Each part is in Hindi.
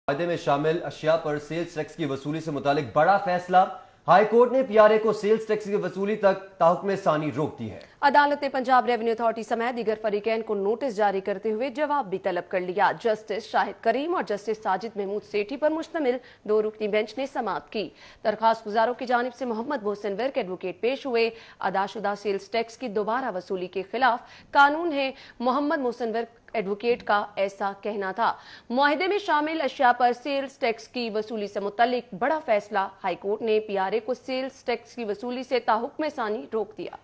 वायदे में शामिल अशिया पर सेल्स टैक्स की वसूली से मुतालिक बड़ा फैसला। हाईकोर्ट ने पीआरए को सेल्स टैक्स की वसूली तक ताहुक्म सानी रोक दी है। अदालत ने पंजाब रेवेन्यू अथॉरिटी समेत दीगर फरीकैन को नोटिस जारी करते हुए जवाब भी तलब कर लिया। जस्टिस शाहिद करीम और जस्टिस साजिद महमूद सेठी पर मुश्तमिल 2 रुकनी बेंच ने समाअत की। दरखास्त गुजारों की जानिब से मोहम्मद मोहसिन विर्क एडवोकेट पेश हुए। अदाशुदा सेल्स टैक्स की दोबारा वसूली के खिलाफ कानून है, मोहम्मद मोहसिन विर्क एडवोकेट का ऐसा कहना था। मुआहदे में शामिल अशिया पर सेल्स टैक्स की वसूली से मुतल्लिक बड़ा फैसला। हाईकोर्ट ने पीआरए को सेल्स टैक्स की वसूली से ताहुक्म सानी रोक दिया।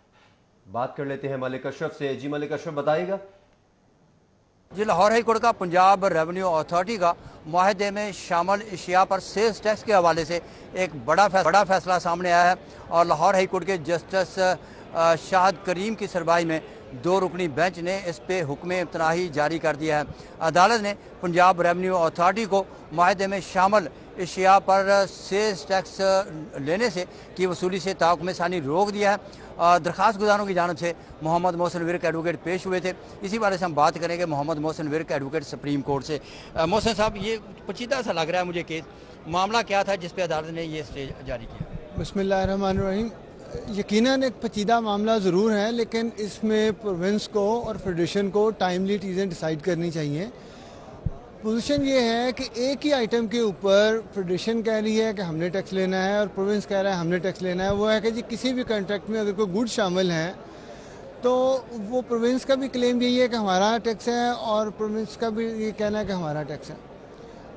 बात कर लेते हैं मलिक अशरफ से। जी मलिक अशरफ, बताइएगा। जी, लाहौर हाई कोर्ट का पंजाब रेवेन्यू अथॉरिटी का मुआहदे में शामिल अशिया पर सेल्स टैक्स के हवाले से एक बड़ा फैसला सामने आया है और लाहौर हाई कोर्ट के जस्टिस शाहिद करीम की सरबराही में 2 रुकनी बेंच ने इस पे हुक्म इम्तनाही जारी कर दिया है। अदालत ने पंजाब रेवेन्यू अथॉरिटी को मुआहदे में शामिल अशिया पर सेल्स टैक्स लेने से की वसूली से ताहुक्म सानी रोक दिया है। दरखास्त गुजारों की जानिब से मोहम्मद मोहसिन विर्क एडवोकेट पेश हुए थे। इसी बारे से हम बात करेंगे Mohammad Mohsin Virk advocate supreme court से। मोहसिन साहब, ये पेचीदा सा लग रहा है मुझे केस, मामला क्या था जिस पे अदालत ने ये स्टे जारी किया? बिस्मिल्लाहिर्रहमानिर्रहीम। यकीनन एक पेचीदा मामला ज़रूर है, लेकिन इसमें प्रोविंस को और फेडरेशन को टाइमली चीज़ें डिसाइड करनी चाहिए। पोजीशन ये है कि एक ही आइटम के ऊपर फेडरेशन कह रही है कि हमने टैक्स लेना है और प्रोविंस कह रहा है हमने टैक्स लेना है। वो है कि जी किसी भी कॉन्ट्रैक्ट में अगर कोई गुड शामिल है तो वो प्रोविंस का भी क्लेम यही है कि हमारा टैक्स है और प्रोविंस का भी ये कहना है कि हमारा टैक्स है।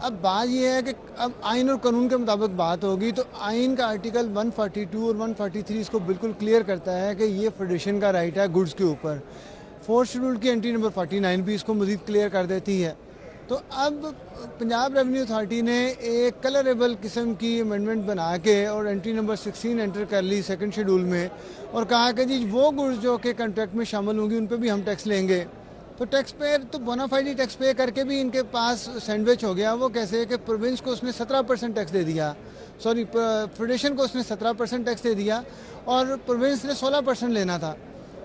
अब बात यह है कि अब आइन और कानून के मुताबिक बात होगी तो आइन का आर्टिकल 142 और 143 इसको बिल्कुल क्लियर करता है कि ये फेडरेशन का राइट है गुड्स के ऊपर। 4th शेड्यूल की एंट्री नंबर 49 भी इसको मज़ीद क्लियर कर देती है। तो अब पंजाब रेवेन्यू अथॉरिटी ने एक कलरेबल किस्म की अमेंडमेंट बना के और एंट्री नंबर 16 एंटर कर ली 2nd शेड्यूल में और कहा कि जी वो गुड्स जो कि कॉन्ट्रैक्ट में शामिल होंगी उन पर भी हम टैक्स लेंगे। तो टैक्स पेयर तो बोनाफाइड टैक्स पे करके भी इनके पास सैंडविच हो गया। वो कैसे कि प्रोविंस को उसने 17% टैक्स दे दिया, सॉरी फेडरेशन को उसने 17% टैक्स दे दिया और प्रोविंस ने 16% लेना था।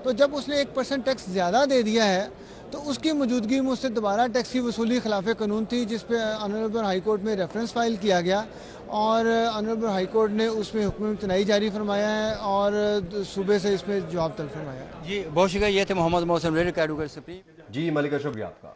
तो जब उसने 1% टैक्स ज़्यादा दे दिया है तो उसकी मौजूदगी में उससे दोबारा टैक्स की वसूली खिलाफ कानून थी, जिस पे ऑनरेबल हाई कोर्ट में रेफरेंस फाइल किया गया और ऑनरेबल हाई कोर्ट ने उसमें हुक्म इम्तनाई जारी फरमाया है और सूबे से इसमें जवाब तलब फरमाया है। जी बहुत शुक्रिया। ये थे मोहम्मद मोहसिन विर्क एडवोकेट सुप्रीम। जी मलिक अशरफ, आपका।